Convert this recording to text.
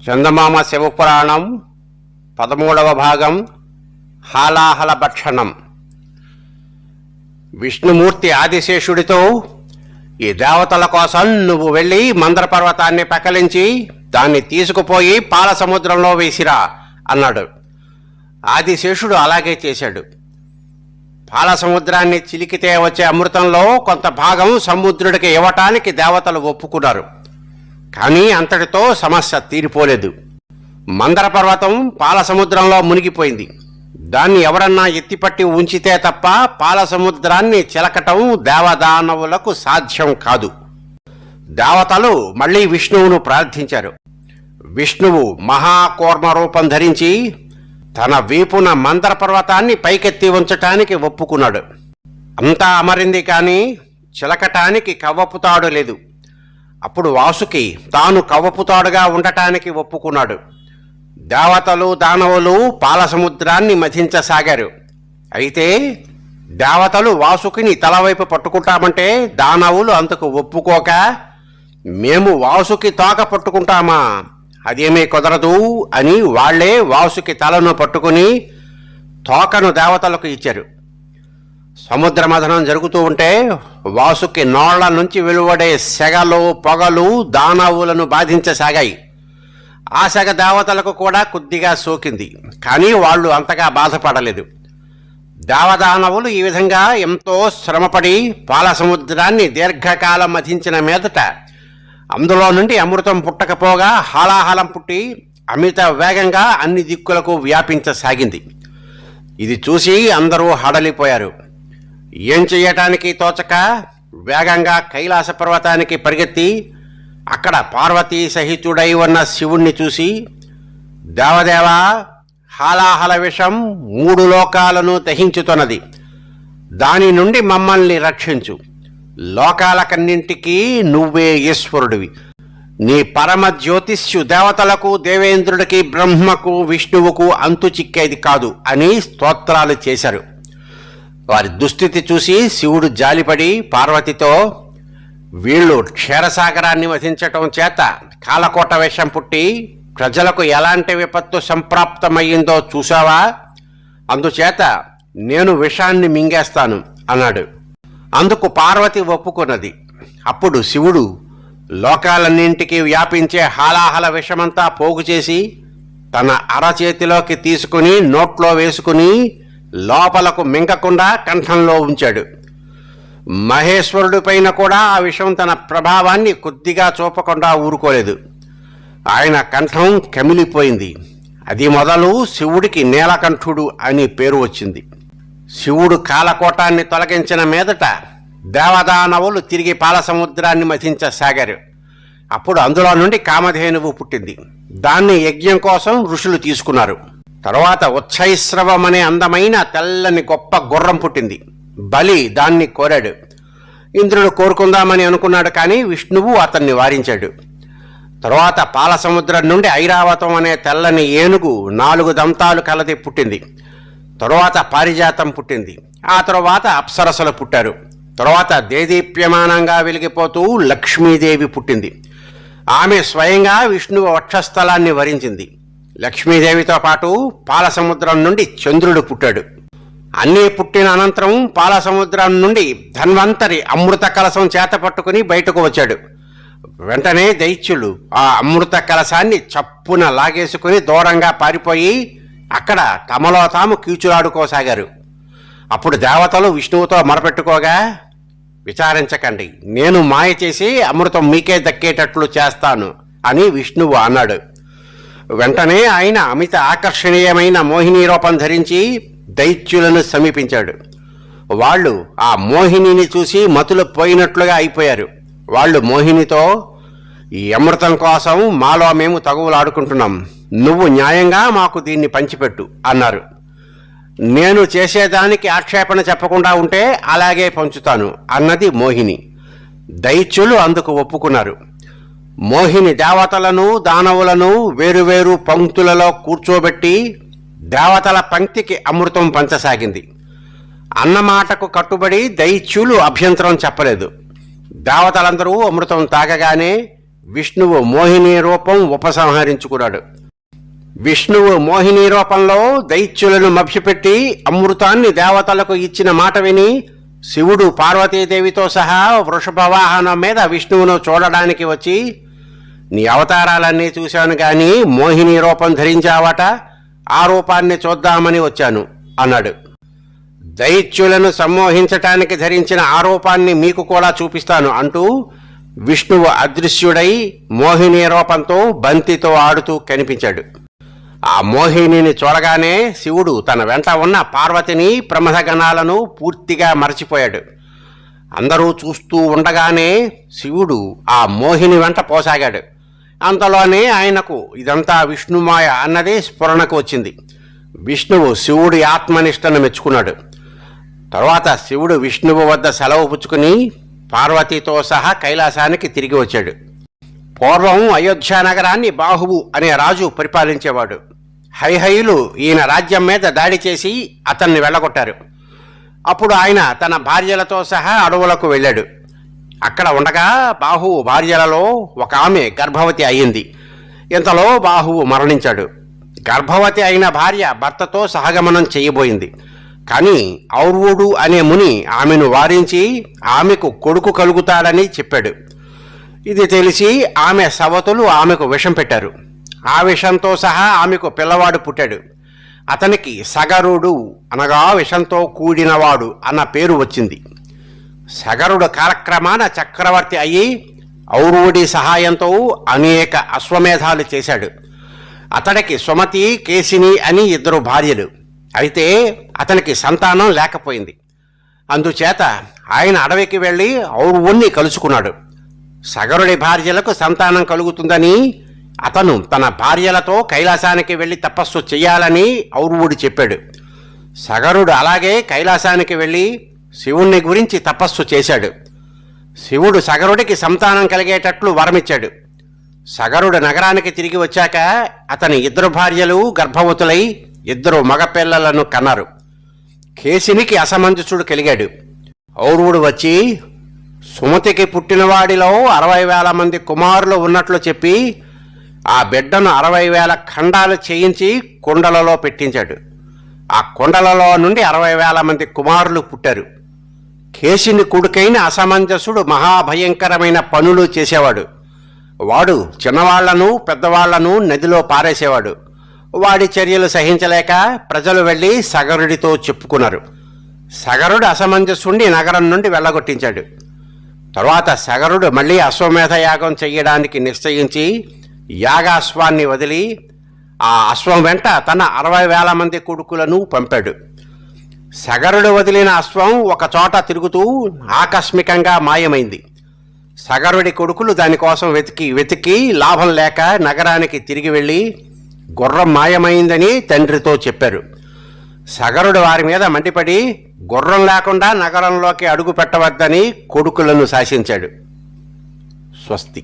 చందమామ శివపురాణం 13వ భాగం హాలాహల భక్షణం. విష్ణుమూర్తి ఆదిశేషుడితో, ఈ దేవతల కోసం నువ్వు వెళ్ళి మందర పర్వతాన్ని పెకలించి దాన్ని తీసుకుపోయి పాల సముద్రంలో వేసిరా అన్నాడు. ఆదిశేషుడు అలాగే చేశాడు. పాల సముద్రాన్ని చిలికితే వచ్చే అమృతంలో కొంత భాగం సముద్రుడికి ఇవ్వటానికి దేవతలు ఒప్పుకున్నారు. కానీ అంతటితో సమస్య తీరిపోలేదు. మందర పర్వతం పాల సముద్రంలో మునిగిపోయింది. దాన్ని ఎవరన్నా ఎత్తిపట్టి ఉంచితే తప్ప పాల సముద్రాన్ని చిలకటం దేవదానవులకు సాధ్యం కాదు. దేవతలు మళ్లీ విష్ణువును ప్రార్థించారు. విష్ణువు మహాకూర్మ రూపం ధరించి తన వీపున మందర పర్వతాన్ని పైకెత్తి ఉంచటానికి ఒప్పుకున్నాడు. అంతా అమరింది, కానీ చిలకటానికి కవ్వపుతాడు లేదు. అప్పుడు వాసుకి తాను కవ్వపుతాడుగా ఉండటానికి ఒప్పుకున్నాడు. దేవతలు దానవులు పాల సముద్రాన్ని మథించసాగారు. అయితే దేవతలు వాసుకిని తలవైపు పట్టుకుంటామంటే దానవులు అంతకు ఒప్పుకోక, మేము వాసుకి తోక పట్టుకుంటామా, అదేమీ కుదరదు అని వాళ్లే వాసుకి తలను పట్టుకుని తోకను దేవతలకు ఇచ్చారు. సముద్ర మథనం జరుగుతూ ఉంటే వాసుకి నోళ్ల నుంచి వెలువడే సెగలు పొగలు దానవులను బాధించసాగాయి. ఆ సెగ దేవతలకు కూడా కొద్దిగా సోకింది, కానీ వాళ్ళు అంతగా బాధపడలేదు. దేవదానవులు ఈ విధంగా ఎంతో శ్రమపడి పాల సముద్రాన్ని దీర్ఘకాలం మథించిన మీదట అందులో నుండి అమృతం పుట్టకపోగా హాలాహలం పుట్టి అమిత వేగంగా అన్ని దిక్కులకు వ్యాపించసాగింది. ఇది చూసి అందరూ హడలిపోయారు. ఏం చెయ్యటానికి తోచక వేగంగా కైలాస పర్వతానికి పరిగెత్తి అక్కడ పార్వతీ సహితుడై ఉన్న శివుణ్ణి చూసి, దేవదేవా, హాలాహల విషం 3 లోకాలను దహించుతున్నది. దాని నుండి మమ్మల్ని రక్షించు. లోకాలకన్నింటికీ నువ్వే ఈశ్వరుడివి. నీ పరమ జ్యోతిష్యు దేవతలకు, దేవేంద్రుడికి, బ్రహ్మకు, విష్ణువుకు అంతు చిక్కేది కాదు అని స్తోత్రాలు చేశారు. వారి దుస్థితి చూసి శివుడు జాలిపడి పార్వతితో, వీళ్ళు క్షీరసాగరాన్ని వధించటం చేత కాలకోట విషం పుట్టి ప్రజలకు ఎలాంటి విపత్తు సంప్రాప్తమయ్యిందో చూసావా? అందుచేత నేను విషాన్ని మింగేస్తాను అన్నాడు. అందుకు పార్వతి ఒప్పుకున్నది. అప్పుడు శివుడు లోకాలన్నింటికి వ్యాపించే హాలాహల విషమంతా పోగు చేసి తన అరచేతిలోకి తీసుకుని నోట్లో వేసుకుని లోపలకు మింగకుండా కంఠంలో ఉంచాడు. మహేశ్వరుడి పైన కూడా ఆ విషయం తన ప్రభావాన్ని కొద్దిగా చూపకుండా ఊరుకోలేదు. ఆయన కంఠం కమిలిపోయింది. అది మొదలు శివుడికి నీలకంఠుడు అని పేరు వచ్చింది. శివుడు కాలకోటాన్ని తొలగించిన మీదట దేవదానవులు తిరిగి పాల సముద్రాన్ని మథించసాగారు. అప్పుడు అందులో నుండి కామధేనువు పుట్టింది. దాన్ని యజ్ఞం కోసం ఋషులు తీసుకున్నారు. తరువాత ఉచ్చైశ్రవం అనే అందమైన తెల్లని గొప్ప గుర్రం పుట్టింది. బలి దాన్ని కోరాడు. ఇంద్రుడు కోరుకుందామని అనుకున్నాడు, కానీ విష్ణువు అతన్ని వారించాడు. తరువాత పాల సముద్రం నుండి ఐరావతం అనే తెల్లని ఏనుగు 4 దంతాలు కలది పుట్టింది. తరువాత పారిజాతం పుట్టింది. ఆ తరువాత అప్సరసలు పుట్టారు. తరువాత దేదీప్యమానంగా వెలిగిపోతూ లక్ష్మీదేవి పుట్టింది. ఆమె స్వయంగా విష్ణువు వక్షస్థలాన్ని వరించింది. లక్ష్మీదేవితో పాటు పాల సముద్రం నుండి చంద్రుడు పుట్టాడు. అన్నీ పుట్టిన అనంతరం పాల సముద్రం నుండి ధన్వంతరి అమృత కలశం చేత పట్టుకుని బయటకు వచ్చాడు. వెంటనే దైత్యులు ఆ అమృత కలశాన్ని చప్పున లాగేసుకుని దూరంగా పారిపోయి అక్కడ తమలో తాము కీచులాడుకోసాగారు. అప్పుడు దేవతలు విష్ణువుతో మొరపెట్టుకోగా, విచారించకండి, నేను మాయ చేసి అమృతం మీకే దక్కేటట్లు చేస్తాను అని విష్ణువు అన్నాడు. వెంటనే ఆయన అమిత ఆకర్షణీయమైన మోహిని రూపం ధరించి దైత్యులను సమీపించాడు. వాళ్ళు ఆ మోహినిని చూసి మతులు పోయినట్లుగా అయిపోయారు. వాళ్ళు మోహినితో, ఈ అమృతం కోసం మాలో మేము తగువులాడుకుంటున్నాం, నువ్వు న్యాయంగా మాకు దీన్ని పంచిపెట్టు అన్నారు. నేను చేసేదానికి ఆక్షేపణ చెప్పకుండా ఉంటే అలాగే పంచుతాను అన్నది మోహిని. దైత్యులు అందుకు ఒప్పుకున్నారు. మోహిని దేవతలను దానవులను వేరువేరు పంక్తులలో కూర్చోబెట్టి దేవతల పంక్తికి అమృతం పంచసాగింది. అన్నమాటకు కట్టుబడి దైత్యులు అభ్యంతరం చెప్పలేదు. దేవతలందరూ అమృతం తాగగానే విష్ణువు మోహిని రూపం ఉపసంహరించుకున్నాడు. విష్ణువు మోహిని రూపంలో దైత్యులను మభ్యపెట్టి అమృతాన్ని దేవతలకు ఇచ్చిన మాట విని శివుడు పార్వతీదేవితో సహా వృషభ వాహనం మీద విష్ణువును చూడడానికి వచ్చి, నీ అవతారాలన్నీ చూశాను గాని మోహిని రూపం ధరించావట, ఆ రూపాన్ని చూద్దామని వచ్చాను అన్నాడు. దైత్యులను సమ్మోహించటానికి ధరించిన ఆ రూపాన్ని మీకు కూడా చూపిస్తాను అంటూ విష్ణువు అదృశ్యుడై మోహిని రూపంతో బంతితో ఆడుతూ కనిపించాడు. ఆ మోహినిని చూడగానే శివుడు తన వెంట ఉన్న పార్వతిని ప్రమథగణాలను పూర్తిగా మరచిపోయాడు. అందరూ చూస్తూ ఉండగానే శివుడు ఆ మోహిని వెంట పోసాగాడు. అంతలోనే ఆయనకు ఇదంతా విష్ణుమాయ అన్నది స్ఫురణకు వచ్చింది. విష్ణువు శివుడి ఆత్మనిష్టను మెచ్చుకున్నాడు. తరువాత శివుడు విష్ణువు వద్ద సెలవు పుచ్చుకుని పార్వతితో సహా కైలాసానికి తిరిగి వచ్చాడు. పూర్వం అయోధ్య నగరాన్ని బాహువు అనే రాజు పరిపాలించేవాడు. హైహయులు ఈయన రాజ్యం మీద దాడి చేసి అతన్ని వెళ్ళగొట్టారు. అప్పుడు ఆయన తన భార్యలతో సహా అడవులకు వెళ్ళాడు. అక్కడ ఉండగా బాహువు భార్యలలో ఒక ఆమె గర్భవతి అయ్యింది. ఇంతలో బాహువు మరణించాడు. గర్భవతి అయిన భార్య భర్తతో సహగమనం చేయబోయింది. కానీ ఔర్వుడు అనే ముని ఆమెను వారించి ఆమెకు కొడుకు కలుగుతాడని చెప్పాడు. ఇది తెలిసి ఆమె సవతులు ఆమెకు విషం పెట్టారు. ఆ విషంతో సహా ఆమెకు పిల్లవాడు పుట్టాడు. అతనికి సగరుడు అనగా విషంతో కూడినవాడు అన్న పేరు వచ్చింది. సగరుడు కాలక్రమాన చక్రవర్తి అయ్యి ఔర్వుడి సహాయంతో అనేక అశ్వమేధాలు చేశాడు. అతడికి సుమతి, కేసిని అని 2 భార్యలు. అయితే అతనికి సంతానం లేకపోయింది. అందుచేత ఆయన అడవికి వెళ్ళి ఔర్వుణ్ణి కలుసుకున్నాడు. సగరుడి భార్యలకు సంతానం కలుగుతుందని అతను తన భార్యలతో కైలాసానికి వెళ్ళి తపస్సు చెయ్యాలని ఔర్వుడు చెప్పాడు. సగరుడు అలాగే కైలాసానికి వెళ్ళి శివుణ్ణి గురించి తపస్సు చేశాడు. శివుడు సగరుడికి సంతానం కలిగేటట్లు వరమిచ్చాడు. సగరుడు నగరానికి తిరిగి వచ్చాక అతని 2 భార్యలు గర్భవతులై 2 మగపిల్లలను కన్నారు. కేసినికి అసమంజసుడు కలిగాడు. ఔర్వుడు వచ్చి సుమతికి పుట్టినవాడిలో 60,000 మంది కుమారులు ఉన్నట్లు చెప్పి ఆ బిడ్డను 60,000 ఖండాలు చేయించి కుండలలో పెట్టించాడు. ఆ కుండలలో నుండి 60,000 మంది కుమారులు పుట్టారు. కేసిని కొడుకైన అసమంజసుడు మహాభయంకరమైన పనులు చేసేవాడు. వాడు చిన్నవాళ్లను పెద్దవాళ్లను నదిలో పారేసేవాడు. వాడి చర్యలు సహించలేక ప్రజలు వెళ్ళి సగరుడితో చెప్పుకున్నారు. సగరుడు అసమంజసుడిని నగరం నుండి వెళ్ళగొట్టించాడు. తరువాత సగరుడు మళ్ళీ అశ్వమేధ యాగం చెయ్యడానికి నిశ్చయించి యాగాశ్వాన్ని వదిలి ఆ అశ్వం వెంట తన 60,000 మంది కొడుకులను పంపాడు. సగరుడు వదిలిన అశ్వం ఒక చోట తిరుగుతూ ఆకస్మికంగా మాయమైంది. సగరుడి కొడుకులు దానికోసం వెతికి లాభం లేక నగరానికి తిరిగి వెళ్ళి గుర్రం మాయమైందని తండ్రితో చెప్పారు. సగరుడు వారి మీద మండిపడి గుర్రం లేకుండా నగరంలోకి అడుగు పెట్టవద్దని కొడుకులను శాసించాడు. స్వస్తి.